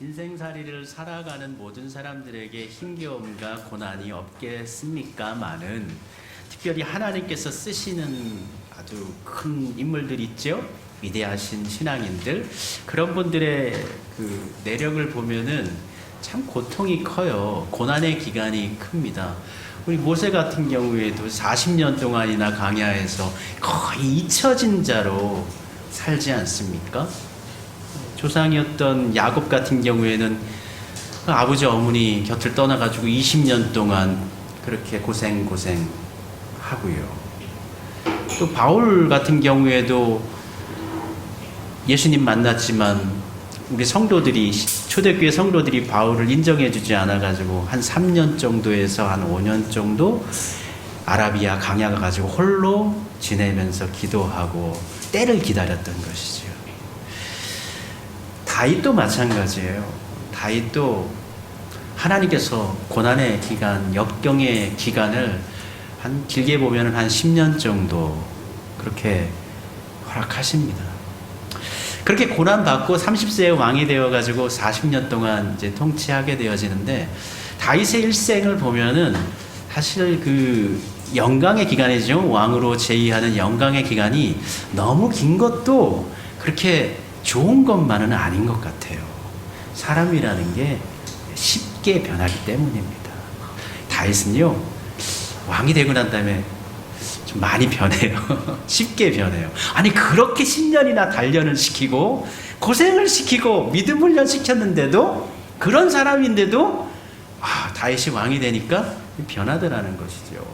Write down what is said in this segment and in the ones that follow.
인생살이를 살아가는 모든 사람들에게 힘겨움과 고난이 없겠습니까마는 특별히 하나님께서 쓰시는 아주 큰 인물들 있죠? 위대하신 신앙인들, 그런 분들의 그 내력을 보면은 참 고통이 커요. 고난의 기간이 큽니다. 우리 모세 같은 경우에도 40년 동안이나 광야에서 거의 잊혀진 자로 살지 않습니까? 조상이었던 야곱 같은 경우에는 아버지 어머니 곁을 떠나가지고 20년 동안 그렇게 고생 하고요. 또 바울 같은 경우에도 예수님 만났지만 우리 성도들이, 초대교회 성도들이 바울을 인정해주지 않아가지고 한 3년 정도에서 한 5년 정도 아라비아 강야 가가지고 홀로 지내면서 기도하고 때를 기다렸던 것이죠. 다윗도 마찬가지예요. 다윗도 하나님께서 고난의 기간, 역경의 기간을 한 길게 보면 한 10년 정도 그렇게 허락하십니다. 그렇게 고난받고 30세에 왕이 되어가지고 40년 동안 이제 통치하게 되어지는데, 다윗의 일생을 보면은 사실 그 영광의 기간이죠. 왕으로 제위하는 영광의 기간이 너무 긴 것도 그렇게 좋은 것만은 아닌 것 같아요. 사람이라는 게 쉽게 변하기 때문입니다. 다윗은요, 왕이 되고 난 다음에 좀 많이 변해요. 쉽게 변해요. 아니, 그렇게 10년이나 단련을 시키고 고생을 시키고 믿음 훈련 시켰는데도, 그런 사람인데도 다윗이 왕이 되니까 변하더라는 것이죠.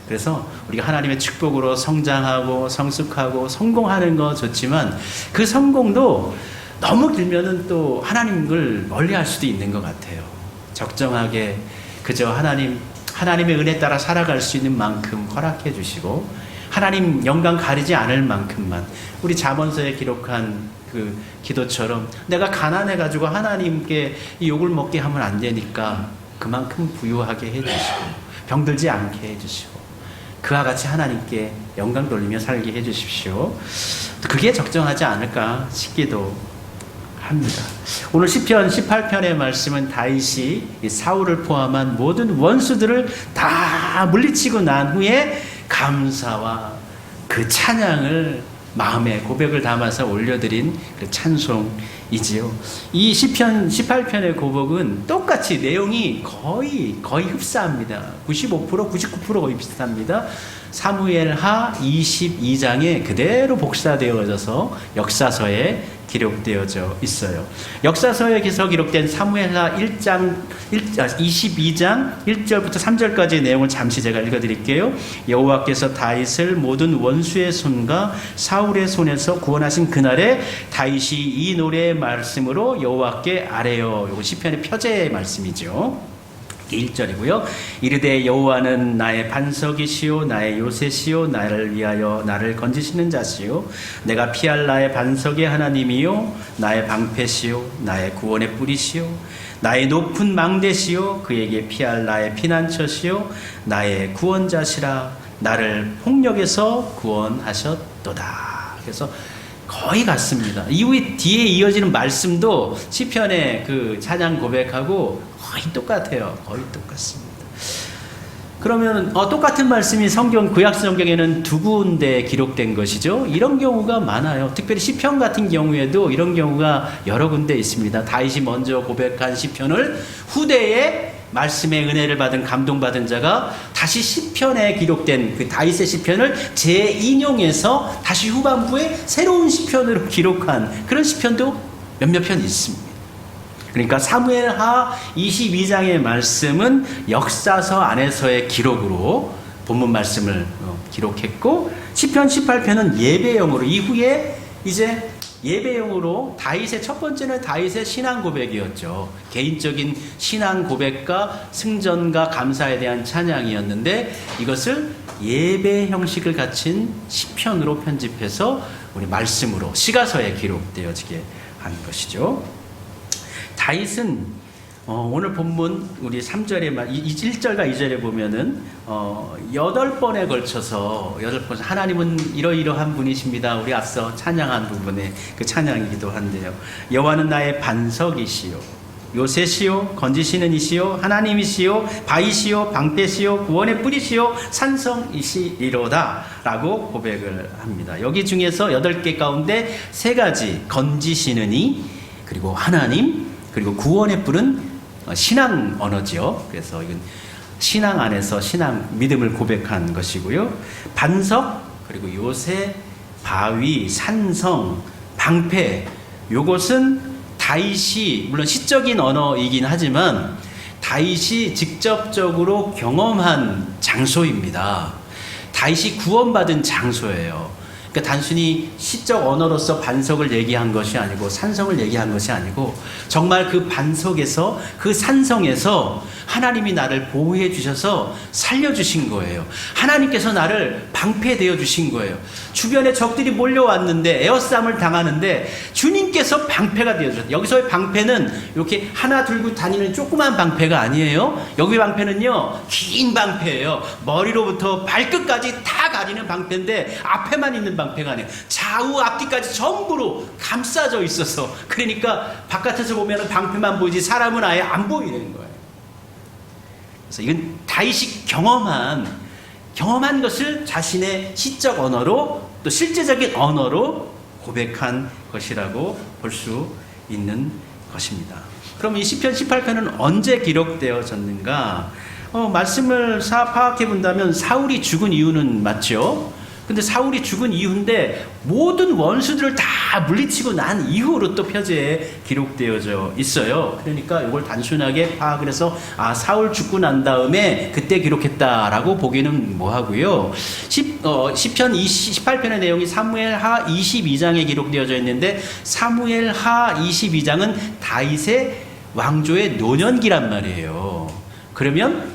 그래서 우리가 하나님의 축복으로 성장하고 성숙하고 성공하는 거 좋지만, 그 성공도 너무 길면은 또 하나님을 멀리할 수도 있는 것 같아요. 적정하게 그저 하나님의 은혜 따라 살아갈 수 있는 만큼 허락해 주시고, 하나님 영광 가리지 않을 만큼만, 우리 잠언서에 기록한 그 기도처럼 내가 가난해가지고 하나님께 이 욕을 먹게 하면 안 되니까 그만큼 부유하게 해주시고 병들지 않게 해주시고 그와 같이 하나님께 영광 돌리며 살게 해주십시오. 그게 적정하지 않을까 싶기도 합니다. 오늘 시편 18편의 말씀은 다윗이 사울을 포함한 모든 원수들을 다 물리치고 난 후에 감사와 그 찬양을, 마음의 고백을 담아서 올려드린 그 찬송이지요. 이 시편 18편의 고백은 똑같이 내용이 거의 흡사합니다. 95%, 99% 거의 비슷합니다. 사무엘하 22장에 그대로 복사되어져서 역사서에 기록되어져 있어요. 역사서에 기록된 사무엘하 22장 1절부터 3절까지의 내용을 잠시 제가 읽어드릴게요. 여호와께서 다윗을 모든 원수의 손과 사울의 손에서 구원하신 그날에 다윗이 이 노래의 말씀으로 여호와께 아뢰어, 이거 시편의 표제의 말씀이죠. 1절이고요. 이르되 여호와는 나의 반석이시요 나의 요새시요 나를 위하여 나를 건지시는 자시요 내가 피할 나의 반석의 하나님이요 나의 방패시요 나의 구원의 뿌리시요 나의 높은 망대시요 그에게 피할 나의 피난처시요 나의 구원자시라 나를 폭력에서 구원하셨도다. 그래서 거의 같습니다. 이후에 뒤에 이어지는 말씀도 시편의 그 찬양 고백하고 거의 똑같아요. 거의 똑같습니다. 그러면 똑같은 말씀이 구약 성경에는 두 군데 기록된 것이죠. 이런 경우가 많아요. 특별히 시편 같은 경우에도 이런 경우가 여러 군데 있습니다. 다윗이 먼저 고백한 시편을 후대에 말씀의 은혜를 받은, 감동받은 자가 다시 시편에 기록된 그 다윗의 시편을 재인용해서 다시 후반부에 새로운 시편으로 기록한 그런 시편도 몇몇 편 있습니다. 그러니까 사무엘하 22장의 말씀은 역사서 안에서의 기록으로 본문 말씀을 기록했고, 시편 18편은 예배용으로, 이후에 이제 예배용으로 다윗의 첫 번째는 다윗의 신앙 고백이었죠. 개인적인 신앙 고백과 승전과 감사에 대한 찬양이었는데, 이것을 예배 형식을 갖춘 시편으로 편집해서 우리 말씀으로 시가서에 기록되어지게 한 것이죠. 다윗은 오늘 본문 우리 3절에 1절과 2절에 보면은 8번에 걸쳐서 하나님은 이러이러한 분이십니다. 우리 앞서 찬양한 부분의 그 찬양이기도 한데요. 여호와는 나의 반석이시요 요새시요 건지시는 이시요 하나님이시요 바위시요 방패시요 구원의 뿌리시요 산성이시리로다 라고 고백을 합니다. 여기 중에서 8개 가운데 3가지 건지시는 이 그리고 하나님 그리고 구원의 뿔은 신앙 언어지요. 그래서 이건 신앙 안에서 신앙 믿음을 고백한 것이고요. 반석 그리고 요새 바위 산성 방패 요것은 다윗이 물론 시적인 언어이긴 하지만 다윗이 직접적으로 경험한 장소입니다. 다윗이 구원받은 장소예요. 그러니까 단순히 시적 언어로서 반석을 얘기한 것이 아니고 산성을 얘기한 것이 아니고 정말 그 반석에서 그 산성에서 하나님이 나를 보호해 주셔서 살려주신 거예요. 하나님께서 나를 방패되어 주신 거예요. 주변에 적들이 몰려왔는데 에워싸움을 당하는데 주님께서 방패가 되어 주셨어요. 여기서의 방패는 이렇게 하나 들고 다니는 조그만 방패가 아니에요. 여기 방패는요 긴 방패예요. 머리로부터 발끝까지 다 가리는 방패인데 앞에만 있는 방패가 아니에요. 좌우 앞뒤까지 전부로 감싸져 있어서 그러니까 바깥에서 보면 방패만 보이지 사람은 아예 안 보이는 거예요. 그래서 이건 다윗이 경험한 것을 자신의 시적 언어로 또 실제적인 언어로 고백한 것이라고 볼 수 있는 것입니다. 그럼 이 시편 18편은 언제 기록되어졌는가? 말씀을 파악해 본다면 사울이 죽은 이유는 맞죠? 근데 사울이 죽은 이후인데 모든 원수들을 다 물리치고 난 이후로 또 표제에 기록되어져 있어요. 그러니까 이걸 단순하게 파악을 해서 사울 죽고 난 다음에 그때 기록했다라고 보기는 뭐하고요. 시편 18편의 내용이 사무엘하 22장에 기록되어져 있는데 사무엘하 22장은 다윗의 왕조의 노년기란 말이에요. 그러면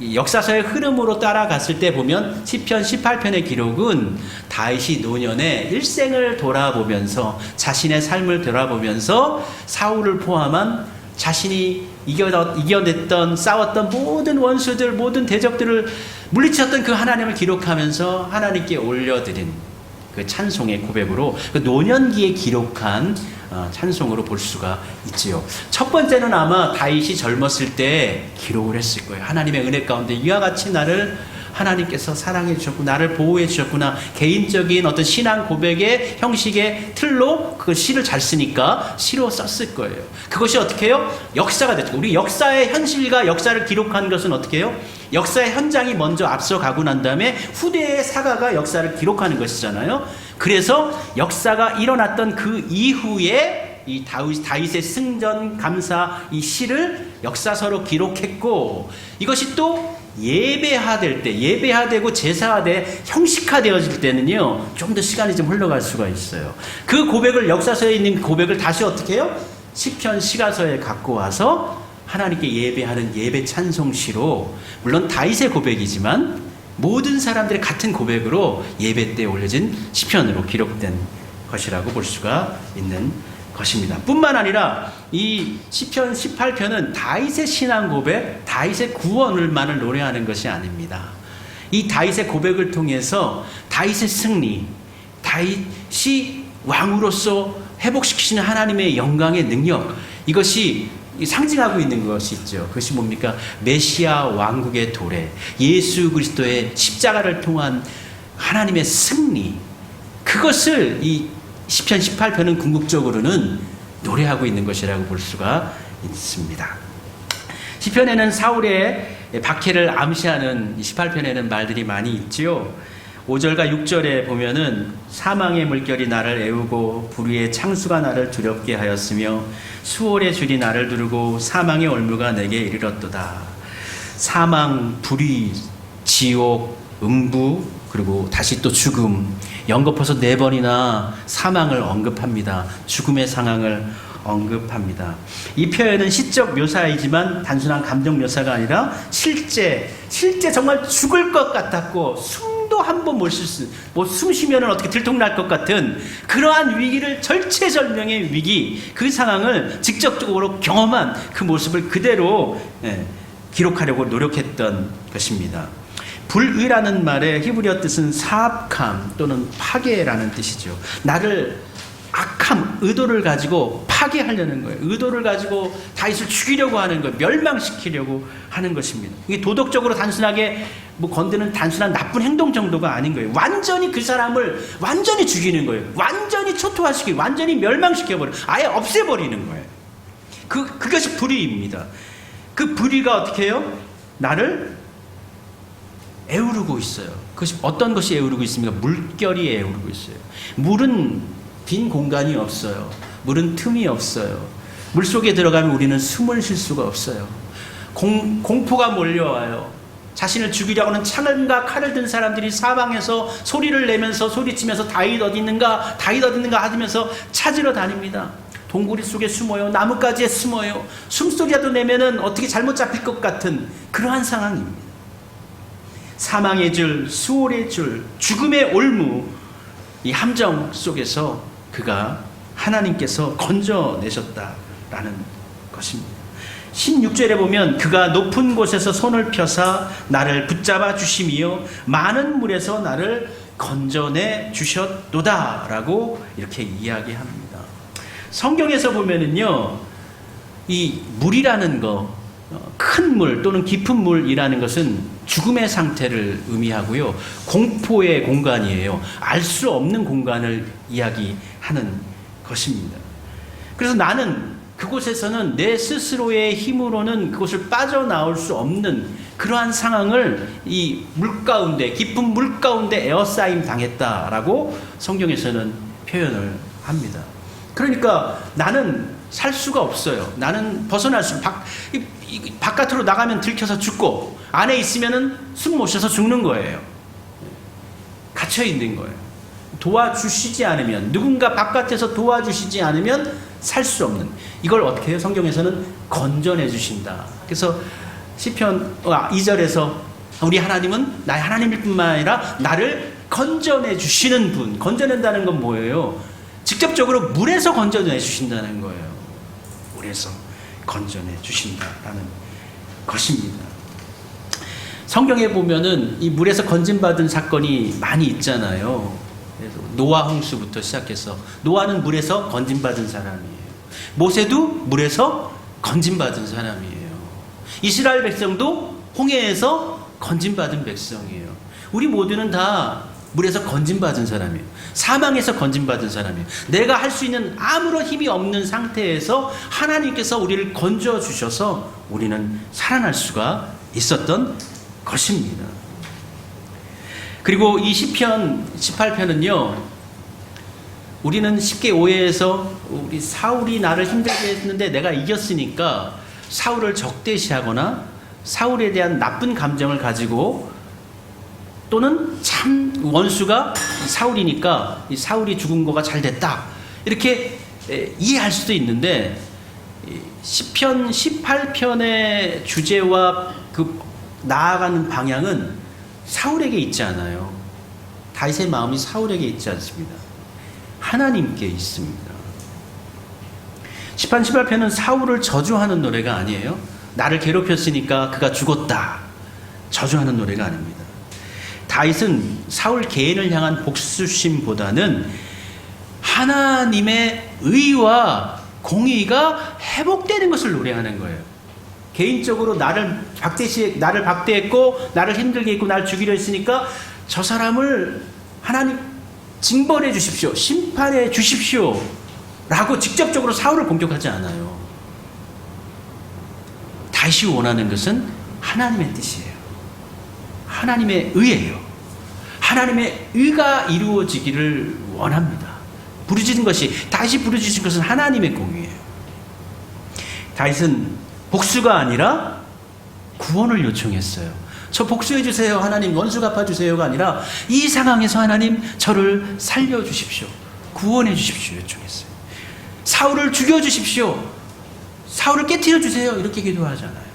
이 역사서의 흐름으로 따라갔을 때 보면 시편 18편의 기록은 다윗이 노년에 일생을 돌아보면서 자신의 삶을 돌아보면서 사울을 포함한 자신이 이겨냈던 싸웠던 모든 원수들 모든 대적들을 물리쳤던 그 하나님을 기록하면서 하나님께 올려드린 그 찬송의 고백으로 그 노년기에 기록한 찬송으로 볼 수가 있지요. 첫 번째는 아마 다윗이 젊었을 때 기록을 했을 거예요. 하나님의 은혜 가운데 이와 같이 나를 하나님께서 사랑해 주셨고 나를 보호해 주셨구나. 개인적인 어떤 신앙 고백의 형식의 틀로 그 시를 잘 쓰니까 시로 썼을 거예요. 그것이 어떻게 해요? 역사가 됐죠. 우리 역사의 현실과 역사를 기록한 것은 어떻게 해요? 역사의 현장이 먼저 앞서가고 난 다음에 후대의 사가가 역사를 기록하는 것이잖아요. 그래서 역사가 일어났던 그 이후에 이 다윗의 승전 감사 이 시를 역사서로 기록했고 이것이 또 예배화될 때 예배화되고 제사화돼 형식화되어질 때는요 좀 더 시간이 좀 흘러갈 수가 있어요. 그 고백을 역사서에 있는 고백을 다시 어떻게 해요? 시편 시가서에 갖고 와서 하나님께 예배하는 예배 찬송시로 물론 다윗의 고백이지만 모든 사람들의 같은 고백으로 예배 때 올려진 시편으로 기록된 것이라고 볼 수가 있는 것입니다. 뿐만 아니라 이 시편 18편은 다윗의 신앙 고백, 다윗의 구원을만을 노래하는 것이 아닙니다. 이 다윗의 고백을 통해서 다윗의 승리, 다윗이 왕으로서 회복시키시는 하나님의 영광의 능력, 이것이 상징하고 있는 것이 있죠. 그것이 뭡니까? 메시아 왕국의 도래, 예수 그리스도의 십자가를 통한 하나님의 승리, 그것을 이 시편 18편은 궁극적으로는 노래하고 있는 것이라고 볼 수가 있습니다. 시편에는 사울의 박해를 암시하는 18편에는 말들이 많이 있지요. 5절과 6절에 보면은 사망의 물결이 나를 애우고 불의의 창수가 나를 두렵게 하였으며 수월의 줄이 나를 두르고 사망의 올무가 내게 이르렀도다. 사망, 불의, 지옥, 음부, 그리고 다시 또 죽음, 연거푸서 4번이나 사망을 언급합니다. 죽음의 상황을 언급합니다. 이 표현은 시적 묘사이지만 단순한 감정 묘사가 아니라 실제 정말 죽을 것 같았고 손도 한 번 못 쓸 수, 뭐 숨 쉬면은 어떻게 들통날 것 같은 그러한 위기를, 절체절명의 위기, 그 상황을 직접적으로 경험한 그 모습을 그대로 기록하려고 노력했던 것입니다. 불의라는 말의 히브리어 뜻은 사압함 또는 파괴라는 뜻이죠. 나를 악함, 의도를 가지고 파괴하려는 거예요. 의도를 가지고 다윗을 죽이려고 하는 거예요. 멸망시키려고 하는 것입니다. 이게 도덕적으로 단순하게 뭐 건드는 단순한 나쁜 행동 정도가 아닌 거예요. 완전히 그 사람을 완전히 죽이는 거예요. 완전히 초토화시키고 완전히 멸망시켜버려, 아예 없애버리는 거예요. 그것이 불의입니다. 그 불의가 어떻게 해요? 나를 에우르고 있어요. 그것이 어떤 것이 에우르고 있습니까? 물결이 에우르고 있어요. 물은 빈 공간이 없어요. 물은 틈이 없어요. 물속에 들어가면 우리는 숨을 쉴 수가 없어요. 공포가 몰려와요. 자신을 죽이려고는 창과 칼을 든 사람들이 사방에서 소리를 내면서 소리치면서 다윗 어디 있는가, 다윗 어디 있는가 하면서 찾으러 다닙니다. 동굴이 속에 숨어요. 나뭇가지에 숨어요. 숨소리라도 내면은 어떻게 잘못 잡힐 것 같은 그러한 상황입니다. 사망의 줄, 수월의 줄, 죽음의 올무, 이 함정 속에서 그가 하나님께서 건져내셨다라는 것입니다. 16절에 보면 그가 높은 곳에서 손을 펴사 나를 붙잡아 주심이요 많은 물에서 나를 건져내 주셨도다 라고 이렇게 이야기합니다. 성경에서 보면은요, 이 물이라는 거, 큰 물 또는 깊은 물이라는 것은 죽음의 상태를 의미하고요, 공포의 공간이에요. 알 수 없는 공간을 이야기하는 것입니다. 그래서 나는 그곳에서는 내 스스로의 힘으로는 그곳을 빠져나올 수 없는 그러한 상황을 이 물 가운데, 깊은 물 가운데 에워싸임 당했다라고 성경에서는 표현을 합니다. 그러니까 나는 살 수가 없어요. 나는 벗어날 수, 바깥으로 나가면 들켜서 죽고, 안에 있으면은 숨 못 쉬어서 죽는 거예요. 갇혀 있는 거예요. 도와주시지 않으면, 누군가 바깥에서 도와주시지 않으면 살 수 없는, 이걸 어떻게 해요? 성경에서는 건져내 주신다. 그래서 시편 2절에서 우리 하나님은 나의 하나님일 뿐만 아니라 나를 건져내 주시는 분. 건져낸다는 건 뭐예요? 직접적으로 물에서 건져내 주신다는 거예요. 물에서 건져내 주신다라는 것입니다. 성경에 보면은 이 물에서 건진받은 사건이 많이 있잖아요. 그래서 노아 홍수부터 시작해서, 노아는 물에서 건진받은 사람이에요. 모세도 물에서 건진받은 사람이에요. 이스라엘 백성도 홍해에서 건진받은 백성이에요. 우리 모두는 다 물에서 건진받은 사람이에요. 사망에서 건진받은 사람이에요. 내가 할 수 있는 아무런 힘이 없는 상태에서 하나님께서 우리를 건져주셔서 우리는 살아날 수가 있었던 것입니다. 그리고 이 시편 18편은요, 우리는 쉽게 오해해서 우리 사울이 나를 힘들게 했는데 내가 이겼으니까 사울을 적대시하거나 사울에 대한 나쁜 감정을 가지고, 또는 참 원수가 사울이니까 이 사울이 죽은 거가 잘 됐다, 이렇게 이해할 수도 있는데, 시편 18편의 주제와 그 나아가는 방향은 사울에게 있지 않아요. 다윗의 마음이 사울에게 있지 않습니다. 하나님께 있습니다. 시편 18편은 사울을 저주하는 노래가 아니에요. 나를 괴롭혔으니까 그가 죽었다, 저주하는 노래가 아닙니다. 다윗은 사울 개인을 향한 복수심보다는 하나님의 의와 공의가 회복되는 것을 노래하는 거예요. 개인적으로 나를 박대했고 나를 힘들게 했고 나를 죽이려 했으니까 저 사람을 하나님 징벌해 주십시오, 심판해 주십시오 라고 직접적으로 사울을 공격하지 않아요. 다윗이 원하는 것은 하나님의 뜻이에요. 하나님의 의예요. 하나님의 의가 이루어지기를 원합니다. 부르짖은 것이, 다윗이 부르짖은 것은 하나님의 공의예요. 다윗은 복수가 아니라 구원을 요청했어요. 저 복수해 주세요 하나님, 원수 갚아 주세요가 아니라 이 상황에서 하나님 저를 살려 주십시오, 구원해 주십시오 요청했어요. 사울을 죽여 주십시오, 사울을 깨뜨려 주세요, 이렇게 기도하잖아요.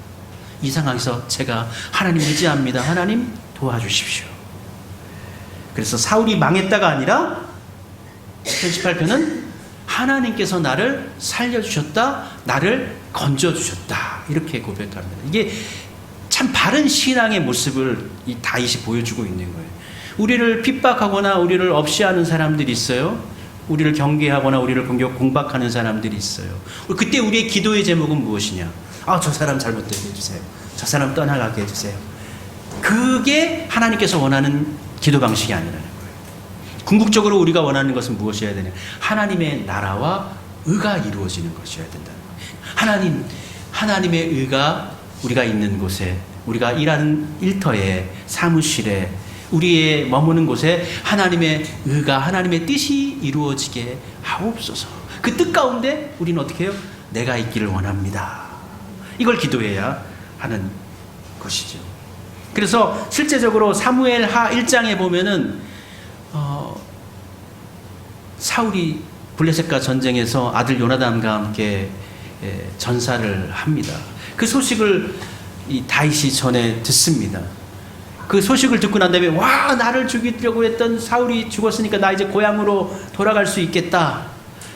이 상황에서 제가 하나님 의지합니다, 하나님 도와주십시오. 그래서 사울이 망했다가 아니라 18편은 하나님께서 나를 살려주셨다, 나를 건져주셨다, 이렇게 고백합니다. 이게 참 바른 신앙의 모습을 이 다윗이 보여주고 있는 거예요. 우리를 핍박하거나 우리를 없이하는 사람들이 있어요. 우리를 경계하거나 우리를 공박하는 사람들이 있어요. 그때 우리의 기도의 제목은 무엇이냐? 저 사람 잘못되게 해주세요. 저 사람 떠나가게 해주세요. 그게 하나님께서 원하는 기도 방식이 아니라는 거예요. 궁극적으로 우리가 원하는 것은 무엇이어야 되냐? 하나님의 나라와 의가 이루어지는 것이어야 된다는 거예요. 하나님의 의가 우리가 있는 곳에, 우리가 일하는 일터에, 사무실에, 우리의 머무는 곳에 하나님의 의가, 하나님의 뜻이 이루어지게 하옵소서. 그 뜻 가운데 우리는 어떻게 해요? 내가 있기를 원합니다. 이걸 기도해야 하는 것이죠. 그래서 실제적으로 사무엘하 1장에 보면은 사울이 블레셋과 전쟁에서 아들 요나단과 함께 전사를 합니다. 그 소식을 이 다윗이 전해 듣습니다. 그 소식을 듣고 난 다음에 나를 죽이려고 했던 사울이 죽었으니까 나 이제 고향으로 돌아갈 수 있겠다.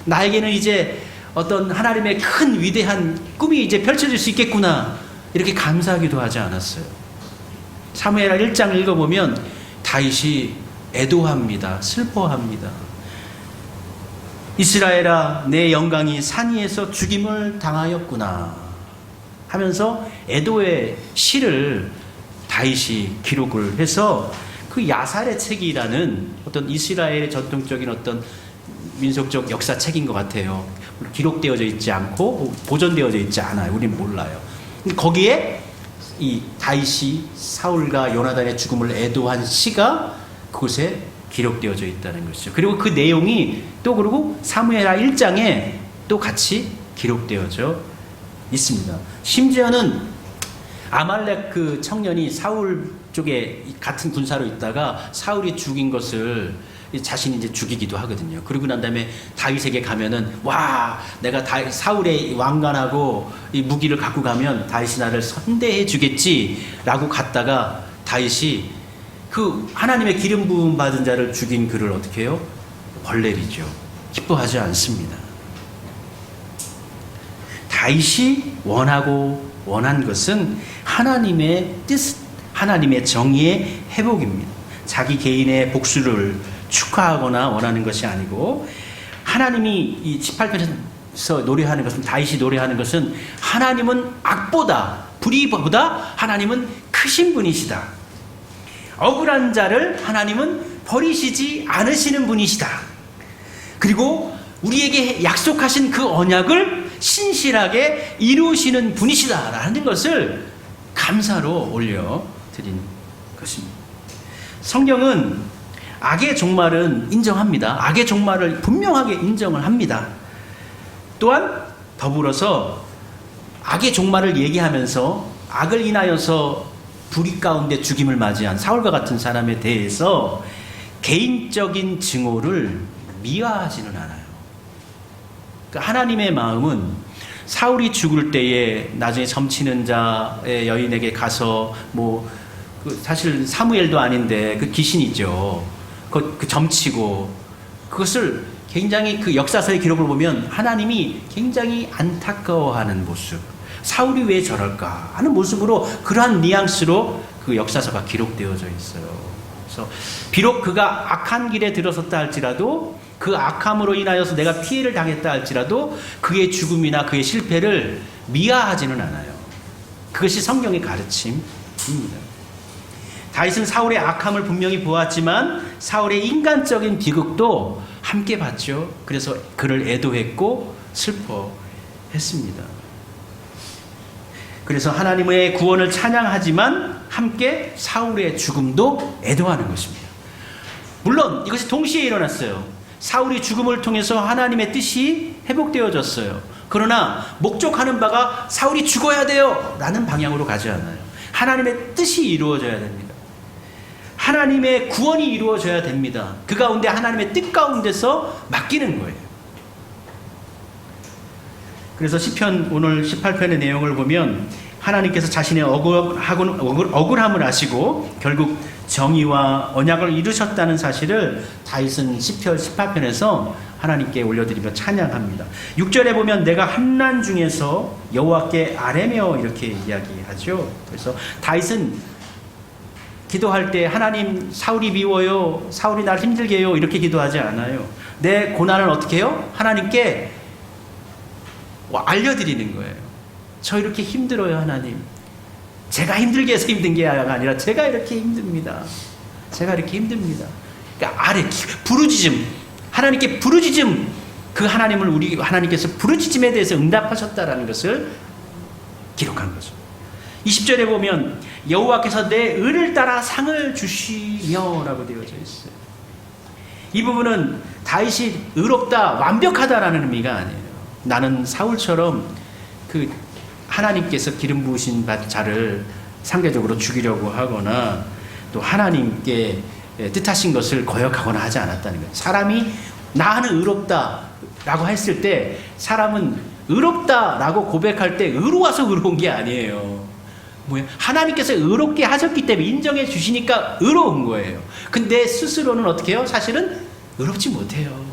나에게는 이제 어떤 하나님의 큰 위대한 꿈이 이제 펼쳐질 수 있겠구나. 이렇게 감사하기도 하지 않았어요. 사무엘하 1장 읽어보면 다윗이 애도합니다. 슬퍼합니다. 이스라엘아, 내 영광이 산 위에서 죽임을 당하였구나 하면서 애도의 시를 다윗이 기록을 해서 그 야살의 책이라는 어떤 이스라엘의 전통적인 어떤 민속적 역사책인 것 같아요. 기록되어져 있지 않고 보존되어져 있지 않아요. 우린 몰라요. 거기에 이 다윗이 사울과 요나단의 죽음을 애도한 시가 그곳에 기록되어져 있다는 것이죠. 그리고 그 내용이 또 그리고 사무엘하 1장에 또 같이 기록되어져 있습니다. 심지어는 아말렉 그 청년이 사울 쪽에 같은 군사로 있다가 사울이 죽인 것을 자신이 이제 죽이기도 하거든요. 그러고 난 다음에 다윗에게 가면은 내가 사울의 왕관하고 이 무기를 갖고 가면 다윗이 나를 선대해 주겠지라고 갔다가 다윗이 그 하나님의 기름 부음 받은 자를 죽인 그를 어떻게 해요? 벌내리죠. 기뻐하지 않습니다. 다윗이 원한 것은 하나님의 뜻, 하나님의 정의의 회복입니다. 자기 개인의 복수를 축하하거나 원하는 것이 아니고, 하나님이 이 18편에서 노래하는 것은, 다윗이 노래하는 것은 하나님은 악보다, 불의보다 하나님은 크신 분이시다. 억울한 자를 하나님은 버리시지 않으시는 분이시다. 그리고 우리에게 약속하신 그 언약을 신실하게 이루시는 분이시다라는 것을 감사로 올려드린 것입니다. 성경은 악의 종말은 인정합니다. 악의 종말을 분명하게 인정을 합니다. 또한 더불어서 악의 종말을 얘기하면서 악을 인하여서 불의 가운데 죽임을 맞이한 사울과 같은 사람에 대해서 개인적인 증오를 미화하지는 않아요. 그러니까 하나님의 마음은 사울이 죽을 때에 나중에 점치는 자의 여인에게 가서 사실 사무엘도 아닌데 그 귀신이죠. 그 점치고 그것을 굉장히 그 역사서의 기록을 보면 하나님이 굉장히 안타까워하는 모습. 사울이 왜 저럴까 하는 모습으로 그러한 뉘앙스로 그 역사서가 기록되어져 있어요. 그래서 비록 그가 악한 길에 들어섰다 할지라도 그 악함으로 인하여서 내가 피해를 당했다 할지라도 그의 죽음이나 그의 실패를 미화하지는 않아요. 그것이 성경의 가르침입니다. 다윗은 사울의 악함을 분명히 보았지만 사울의 인간적인 비극도 함께 봤죠. 그래서 그를 애도했고 슬퍼했습니다. 그래서 하나님의 구원을 찬양하지만 함께 사울의 죽음도 애도하는 것입니다. 물론 이것이 동시에 일어났어요. 사울이 죽음을 통해서 하나님의 뜻이 회복되어졌어요. 그러나 목적하는 바가 사울이 죽어야 돼요 라는 방향으로 가지 않아요. 하나님의 뜻이 이루어져야 됩니다. 하나님의 구원이 이루어져야 됩니다. 그 가운데 하나님의 뜻 가운데서 맡기는 거예요. 그래서 시편 오늘 18편의 내용을 보면 하나님께서 자신의 억울함을 아시고 결국 정의와 언약을 이루셨다는 사실을 다윗은 시편 18편에서 하나님께 올려드리며 찬양합니다. 6절에 보면 내가 환난 중에서 여호와께 아뢰며 이렇게 이야기하죠. 그래서 다윗은 기도할 때 하나님 사울이 미워요, 사울이 날 힘들게 해요 이렇게 기도하지 않아요. 내 고난을 어떻게 해요? 하나님께 알려드리는 거예요. 저 이렇게 힘들어요 하나님. 제가 힘들게 해서 힘든 게 아니라 제가 이렇게 힘듭니다. 제가 이렇게 힘듭니다. 그러니까 부르짖음, 하나님께 부르짖음, 그 하나님을 우리 하나님께서 부르짖음에 대해서 응답하셨다라는 것을 기록한 거죠. 20절에 보면 여호와께서 내 의를 따라 상을 주시며 라고 되어져 있어요. 이 부분은 다윗이 의롭다, 완벽하다라는 의미가 아니에요. 나는 사울처럼 그 하나님께서 기름 부으신 자를 상대적으로 죽이려고 하거나 또 하나님께 뜻하신 것을 거역하거나 하지 않았다는 거예요. 사람이 나는 의롭다라고 했을 때 사람은 의롭다라고 고백할 때 의로워서 의로운 게 아니에요. 뭐예요? 하나님께서 의롭게 하셨기 때문에 인정해 주시니까 의로운 거예요. 근데 스스로는 어떻게 해요? 사실은 의롭지 못해요.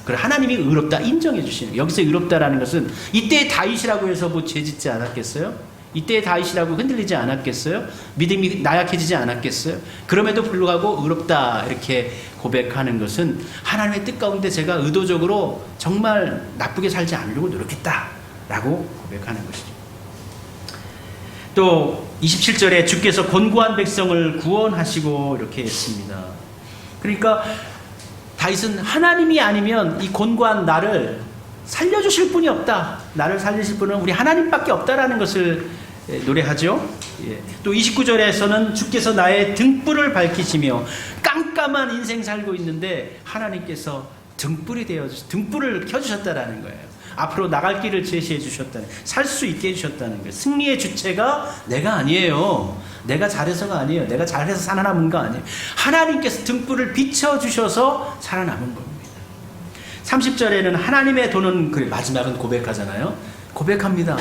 그래 하나님이 의롭다 인정해 주시는, 여기서 의롭다라는 것은 이때의 다윗이라고 해서 뭐 죄짓지 않았겠어요? 이때의 다윗이라고 흔들리지 않았겠어요? 믿음이 나약해지지 않았겠어요? 그럼에도 불구하고 의롭다 이렇게 고백하는 것은 하나님의 뜻 가운데 제가 의도적으로 정말 나쁘게 살지 않으려고 노력했다라고 고백하는 것이죠. 또 27절에 주께서 곤고한 백성을 구원하시고 이렇게 했습니다. 그러니까 다윗은 하나님이 아니면 이 곤고한 나를 살려주실 분이 없다. 나를 살리실 분은 우리 하나님밖에 없다라는 것을 노래하죠. 또 29절에서는 주께서 나의 등불을 밝히시며 깜깜한 인생 살고 있는데 하나님께서 등불을 켜주셨다라는 거예요. 앞으로 나갈 길을 제시해 주셨다는, 살 수 있게 해주셨다는 거예요. 승리의 주체가 내가 아니에요. 내가 잘해서가 아니에요. 내가 잘해서 살아남은 거 아니에요. 하나님께서 등불을 비춰주셔서 살아남은 겁니다. 30절에는 하나님의 도는, 마지막은 고백하잖아요. 고백합니다.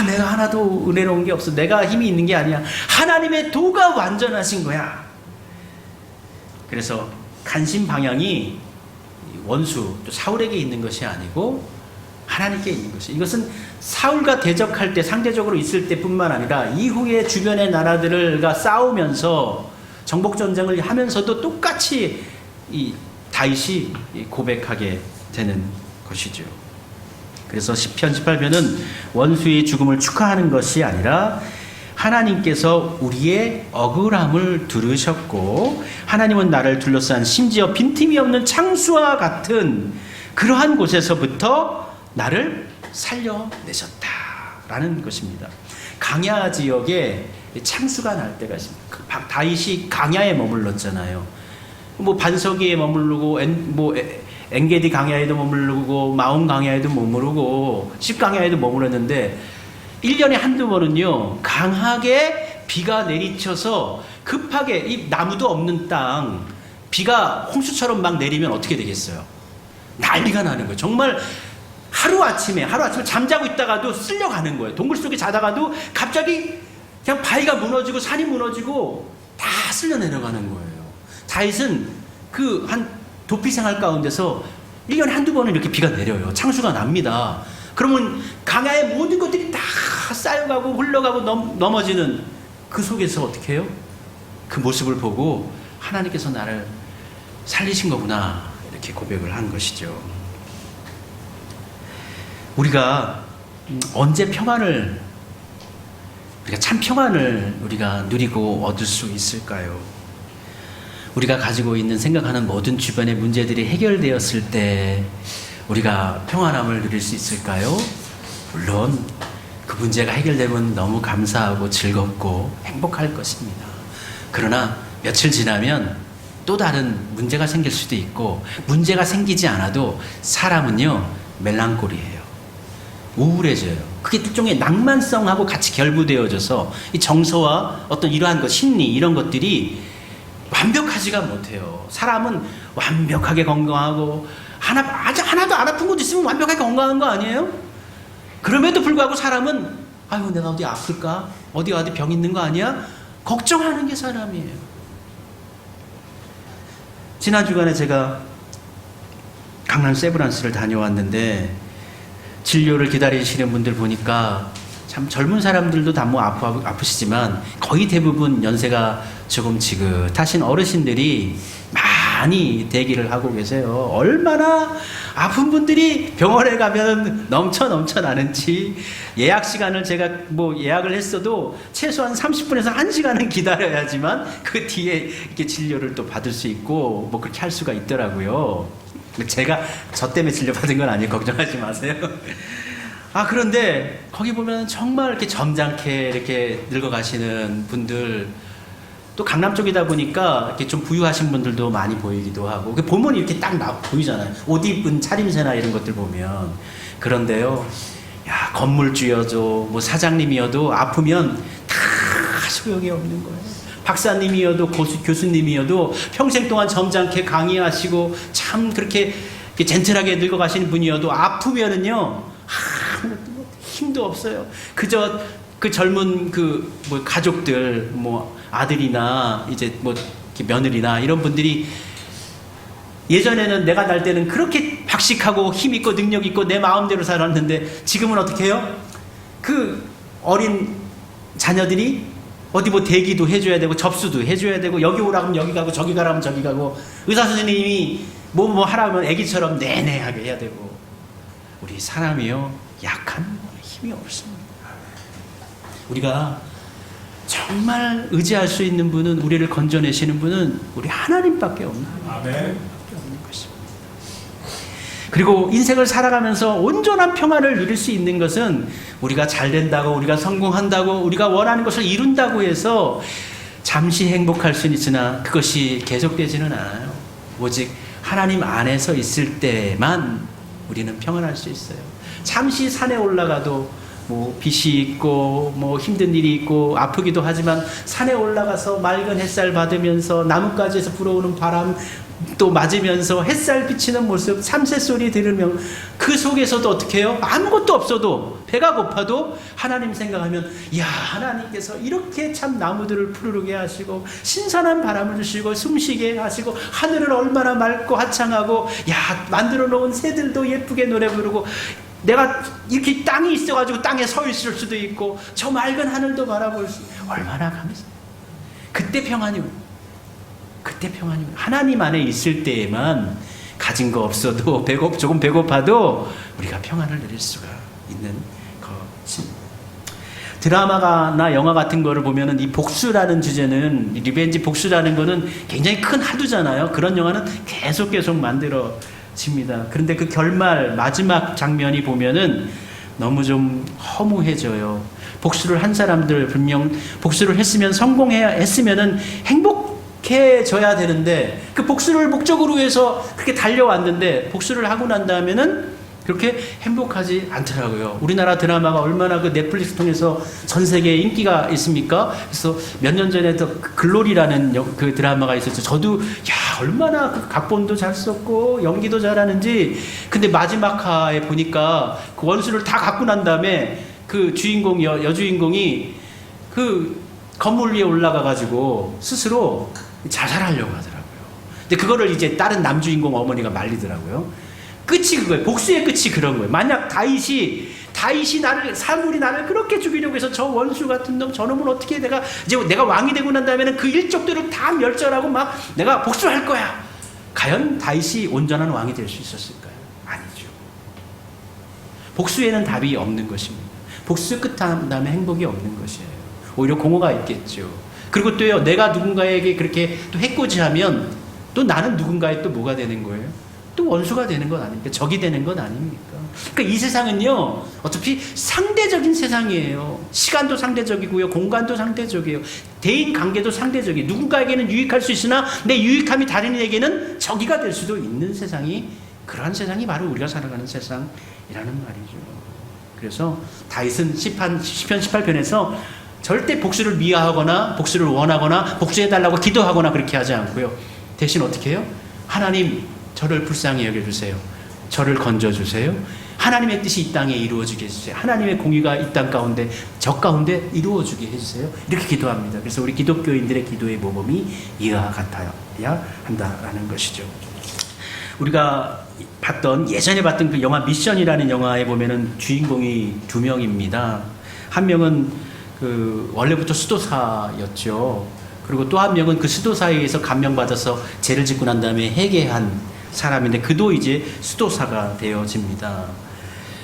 내가 하나도 은혜로운 게 없어. 내가 힘이 있는 게 아니야. 하나님의 도가 완전하신 거야. 그래서 관심 방향이 원수, 사울에게 있는 것이 아니고 하나님께 있는 것이, 이것은 사울과 대적할 때 상대적으로 있을 때뿐만 아니라 이후에 주변의 나라들과 싸우면서 정복전쟁을 하면서도 똑같이 이 다윗이 고백하게 되는 것이죠. 그래서 시편 18편은 원수의 죽음을 축하하는 것이 아니라 하나님께서 우리의 억울함을 들으셨고 하나님은 나를 둘러싼 심지어 빈틈이 없는 창수와 같은 그러한 곳에서부터 나를 살려내셨다라는 것입니다. 강야 지역에 창수가 날 때가 있습니다. 다윗이 강야에 머물렀잖아요. 반석이에 머무르고 엔게디 강야에도 머무르고 마온 강야에도 머무르고 십 강야에도 머무르는데 1년에 한두 번은요 강하게 비가 내리쳐서 급하게 이 나무도 없는 땅 비가 홍수처럼 막 내리면 어떻게 되겠어요? 난리가 나는 거예요. 정말 하루아침에 잠자고 있다가도 쓸려가는 거예요. 동굴 속에 자다가도 갑자기 그냥 바위가 무너지고 산이 무너지고 다 쓸려 내려가는 거예요. 다윗은 그 한 도피 생활 가운데서 1년에 한두 번은 이렇게 비가 내려요. 창수가 납니다. 그러면 강야의 모든 것들이 다 쌓여가고 흘러가고 넘어지는 그 속에서 어떻게 해요? 그 모습을 보고 하나님께서 나를 살리신 거구나 이렇게 고백을 한 것이죠. 우리가 언제 참 평안을 우리가 누리고 얻을 수 있을까요? 우리가 가지고 있는 생각하는 모든 주변의 문제들이 해결되었을 때 우리가 평안함을 누릴 수 있을까요? 물론 그 문제가 해결되면 너무 감사하고 즐겁고 행복할 것입니다. 그러나 며칠 지나면 또 다른 문제가 생길 수도 있고 문제가 생기지 않아도 사람은요 멜랑콜리해요. 우울해져요. 그게 일종의 낭만성하고 같이 결부되어져서 이 정서와 어떤 이러한 것, 심리 이런 것들이 완벽하지가 못해요. 사람은 완벽하게 건강하고 하나도 안 아픈 것도 있으면 완벽하게 건강한 거 아니에요? 그럼에도 불구하고 사람은 아이고 내가 어디 아플까? 어디 병 있는 거 아니야? 걱정하는 게 사람이에요. 지난 주간에 제가 강남 세브란스를 다녀왔는데 진료를 기다리시는 분들 보니까 참 젊은 사람들도 다 뭐 아프시지만 거의 대부분 연세가 조금 지긋하신 어르신들이 많이 대기를 하고 계세요. 얼마나 아픈 분들이 병원에 가면 넘쳐 나는지 예약 시간을 제가 뭐 예약을 했어도 최소한 30분에서 1시간은 기다려야지만 그 뒤에 이렇게 진료를 또 받을 수 있고 뭐 그렇게 할 수가 있더라고요. 제가 저 때문에 진료받은 건 아니에요. 걱정하지 마세요. 그런데 거기 보면 정말 이렇게 점잖게 이렇게 늙어가시는 분들, 또 강남 쪽이다 보니까 이렇게 좀 부유하신 분들도 많이 보이기도 하고, 보면 이렇게 딱 보이잖아요. 옷 입은 차림새나 이런 것들 보면. 그런데요, 야, 건물주여도 뭐 사장님이어도 아프면 다 소용이 없는 거예요. 박사님이어도 교수님이어도 평생 동안 점잖게 강의하시고 참 그렇게 젠틀하게 늙어가시는 분이어도 아프면은요, 힘도 없어요. 그저 그 젊은 뭐 가족들, 뭐 아들이나 이제 뭐 며느리나 이런 분들이 예전에는 내가 날 때는 그렇게 박식하고 힘있고 능력있고 내 마음대로 살았는데 지금은 어떻게 해요? 그 어린 자녀들이 어디 뭐 대기도 해줘야 되고 접수도 해줘야 되고 여기 오라면 여기 가고 저기 가라면 저기 가고 의사 선생님이 뭐 하라면 애기처럼 내내하게 해야 되고, 우리 사람이요 약한 힘이 없습니다. 우리가 정말 의지할 수 있는 분은, 우리를 건져내시는 분은 우리 하나님밖에 없는 것입니다. 그리고 인생을 살아가면서 온전한 평안을 누릴 수 있는 것은 우리가 잘 된다고, 우리가 성공한다고, 우리가 원하는 것을 이룬다고 해서 잠시 행복할 수는 있으나 그것이 계속되지는 않아요. 오직 하나님 안에서 있을 때만 우리는 평안할 수 있어요. 잠시 산에 올라가도 뭐 빛이 있고 뭐 힘든 일이 있고 아프기도 하지만 산에 올라가서 맑은 햇살 받으면서 나뭇가지에서 불어오는 바람 또 맞으면서 햇살 비치는 모습, 참새 소리 들으면 그 속에서도 어떻게 해요? 아무것도 없어도 배가 고파도 하나님 생각하면, 야, 하나님께서 이렇게 참 나무들을 푸르르게 하시고 신선한 바람을 주시고 숨쉬게 하시고 하늘을 얼마나 맑고 화창하고, 야, 만들어 놓은 새들도 예쁘게 노래 부르고, 내가 이렇게 땅이 있어가지고 땅에 서 있을 수도 있고 저 맑은 하늘도 바라볼 수, 얼마나 감사해요. 그때 평안이 하나님 안에 있을 때에만 가진 거 없어도 조금 배고파도 우리가 평안을 누릴 수가 있는 것입니다. 드라마나 영화 같은 거를 보면은 이 복수라는 주제는, 리벤지 복수라는 거는 굉장히 큰 화두잖아요. 그런 영화는 계속 만들어집니다. 그런데 그 결말 마지막 장면이 보면은 너무 좀 허무해져요. 복수를 한 사람들, 분명 복수를 했으면 했으면은 행복해져야 되는데 그 복수를 목적으로 해서 그렇게 달려왔는데 복수를 하고 난 다음에는 그렇게 행복하지 않더라고요. 우리나라 드라마가 얼마나 그 넷플릭스 통해서 전 세계에 인기가 있습니까? 그래서 몇 년 전에도 글로리라는 그 드라마가 있었죠. 저도 얼마나 그 각본도 잘 썼고 연기도 잘하는지. 근데 마지막 화에 보니까 그 원수를 다 갖고 난 다음에 그 주인공 여주인공이 그 건물 위에 올라가가지고 스스로 자살하려고 하더라고요. 근데 그거를 이제 다른 남주인공 어머니가 말리더라고요. 끝이 그거예요. 복수의 끝이 그런 거예요. 만약 다윗이 사울이 나를 그렇게 죽이려고 해서 저 원수 같은 놈, 저놈은 어떻게 내가 왕이 되고 난 다음에는 그 일족들을 다 멸절하고 막 내가 복수할 거야. 과연 다윗이 온전한 왕이 될 수 있었을까요? 아니죠. 복수에는 답이 없는 것입니다. 복수 끝한 다음에 행복이 없는 것이에요. 오히려 공허가 있겠죠. 그리고 또요, 내가 누군가에게 그렇게 또 해코지하면 또 나는 누군가의 또 뭐가 되는 거예요? 또 원수가 되는 건 아닙니까? 적이 되는 건 아닙니까? 그러니까 이 세상은요, 어차피 상대적인 세상이에요. 시간도 상대적이고요, 공간도 상대적이에요. 대인 관계도 상대적이에요. 누군가에게는 유익할 수 있으나 내 유익함이 다른 이에게는 적이가 될 수도 있는 세상이, 그러한 세상이 바로 우리가 살아가는 세상이라는 말이죠. 그래서 다윗은 시편 18편에서 절대 복수를 미화하거나 복수를 원하거나 복수해달라고 기도하거나 그렇게 하지 않고요. 대신 어떻게 해요? 하나님, 저를 불쌍히 여겨주세요. 저를 건져주세요. 하나님의 뜻이 이 땅에 이루어지게 해주세요. 하나님의 공의가 이 땅 가운데, 저 가운데 이루어지게 해주세요. 이렇게 기도합니다. 그래서 우리 기독교인들의 기도의 모범이 이와 같아야 한다라는 것이죠. 우리가 예전에 봤던 그 영화 미션이라는 영화에 보면은 주인공이 두 명입니다. 한 명은 원래부터 수도사였죠. 그리고 또 한 명은 그 수도사에 의해서 감명받아서 죄를 짓고 난 다음에 회개한 사람인데, 그도 이제 수도사가 되어집니다.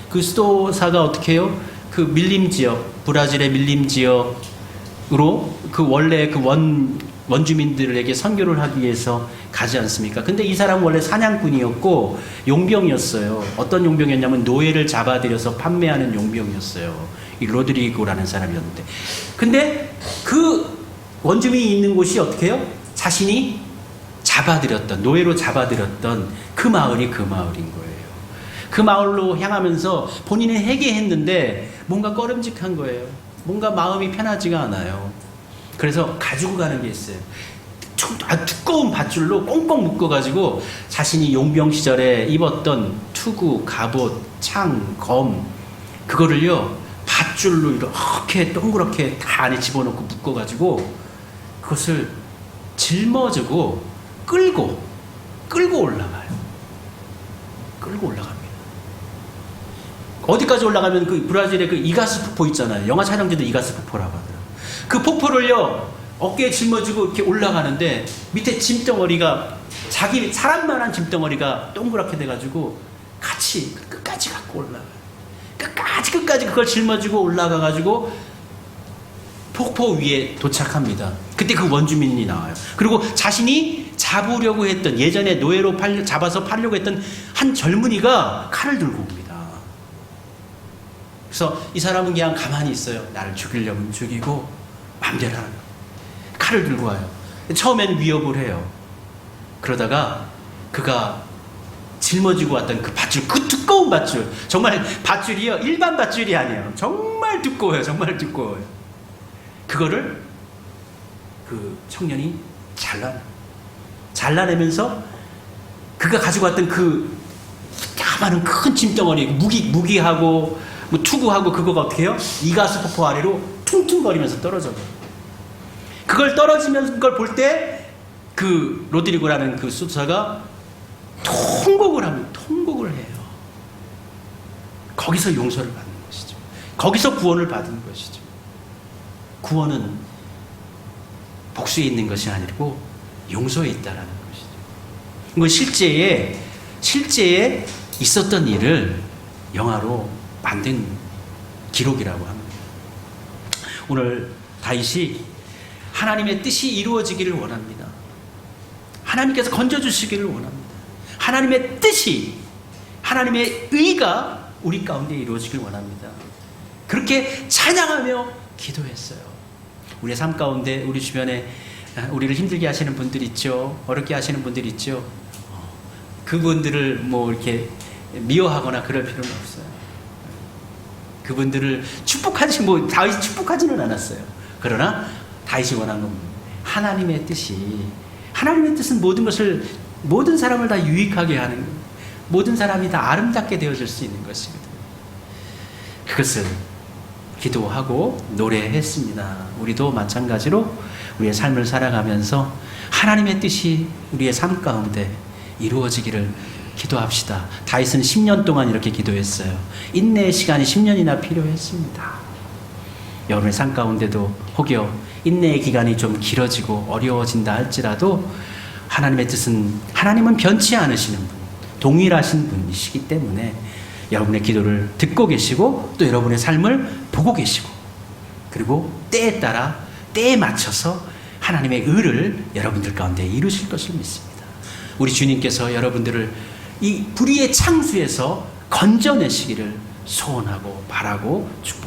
그 수도사가 어떻게 해요? 그 밀림 지역, 브라질의 밀림 지역으로 원래 원주민들에게 선교를 하기 위해서 가지 않습니까? 근데 이 사람은 원래 사냥꾼이었고 용병이었어요. 어떤 용병이었냐면 노예를 잡아들여서 판매하는 용병이었어요. 이 로드리고라는 사람이었는데, 근데 그 원주민이 있는 곳이 어떻게 해요? 자신이 노예로 잡아들였던 그 마을이 그 마을인 거예요. 그 마을로 향하면서 본인은 회개했는데 뭔가 꺼름직한 거예요. 뭔가 마음이 편하지가 않아요. 그래서 가지고 가는 게 있어요. 두꺼운 밧줄로 꽁꽁 묶어가지고 자신이 용병 시절에 입었던 투구, 갑옷, 창, 검, 그거를요 밧줄로 이렇게 동그랗게 다 안에 집어넣고 묶어가지고 그것을 짊어지고 끌고 올라가요. 끌고 올라갑니다. 어디까지 올라가면 그 브라질의 그 이가스 폭포 있잖아요. 영화 촬영지도 이가스 폭포라고 하더라고요. 그 폭포를요 어깨에 짊어지고 이렇게 올라가는데 밑에 짐덩어리가 자기 사람만한 짐덩어리가 동그랗게 돼가지고 같이 끝까지 갖고 올라가요. 끝까지 그걸 짊어지고 올라가가지고 폭포 위에 도착합니다. 그때 그 원주민이 나와요. 그리고 자신이 잡으려고 했던, 예전에 노예로 잡아서 팔려고 했던 한 젊은이가 칼을 들고 옵니다. 그래서 이 사람은 그냥 가만히 있어요. 나를 죽이려면 죽이고 마음대로 하는 거예요. 칼을 들고 와요. 처음엔 위협을 해요. 그러다가 그가 짊어지고 왔던 그 밧줄, 그 두꺼운 밧줄, 정말 밧줄이요 일반 밧줄이 아니에요. 정말 두꺼워요. 정말 두꺼워요. 그거를 그 청년이 잘라내면서 그가 가지고 왔던 그 까마른 큰 짐덩어리, 무기하고 뭐 투구하고 그거가 어떻게 해요? 이가스 폭포 아래로 퉁퉁거리면서 떨어져요. 그걸 떨어지면서 그걸 볼 때 그 로드리고라는 그 수도사가 통곡을 해요. 거기서 용서를 받는 것이죠. 거기서 구원을 받은 것이죠. 구원은 복수에 있는 것이 아니고 용서에 있다라는 것이죠. 이건 실제에 있었던 일을 영화로 만든 기록이라고 합니다. 오늘 다윗이 하나님의 뜻이 이루어지기를 원합니다. 하나님께서 건져주시기를 원합니다. 하나님의 뜻이, 하나님의 의가 우리 가운데 이루어지길 원합니다. 그렇게 찬양하며 기도했어요. 우리의 삶 가운데, 우리 주변에 우리를 힘들게 하시는 분들 있죠. 어렵게 하시는 분들 있죠. 그분들을 뭐 이렇게 미워하거나 그럴 필요는 없어요. 그분들을 다윗이 축복하지는 않았어요. 그러나 다윗이 원한 건 하나님의 뜻은 모든 사람을 다 유익하게 하는, 모든 사람이 다 아름답게 되어질 수 있는 것이거든요. 그것을 기도하고 노래했습니다. 우리도 마찬가지로 우리의 삶을 살아가면서 하나님의 뜻이 우리의 삶 가운데 이루어지기를 기도합시다. 다윗은 10년 동안 이렇게 기도했어요. 인내의 시간이 10년이나 필요했습니다. 여러분의 삶 가운데도 혹여 인내의 기간이 좀 길어지고 어려워진다 할지라도 하나님의 뜻은, 하나님은 변치 않으시는 분, 동일하신 분이시기 때문에 여러분의 기도를 듣고 계시고 또 여러분의 삶을 보고 계시고, 그리고 때에 따라 때에 맞춰서 하나님의 의를 여러분들 가운데 이루실 것을 믿습니다. 우리 주님께서 여러분들을 이 불의의 창수에서 건져내시기를 소원하고 바라고 축복합니다.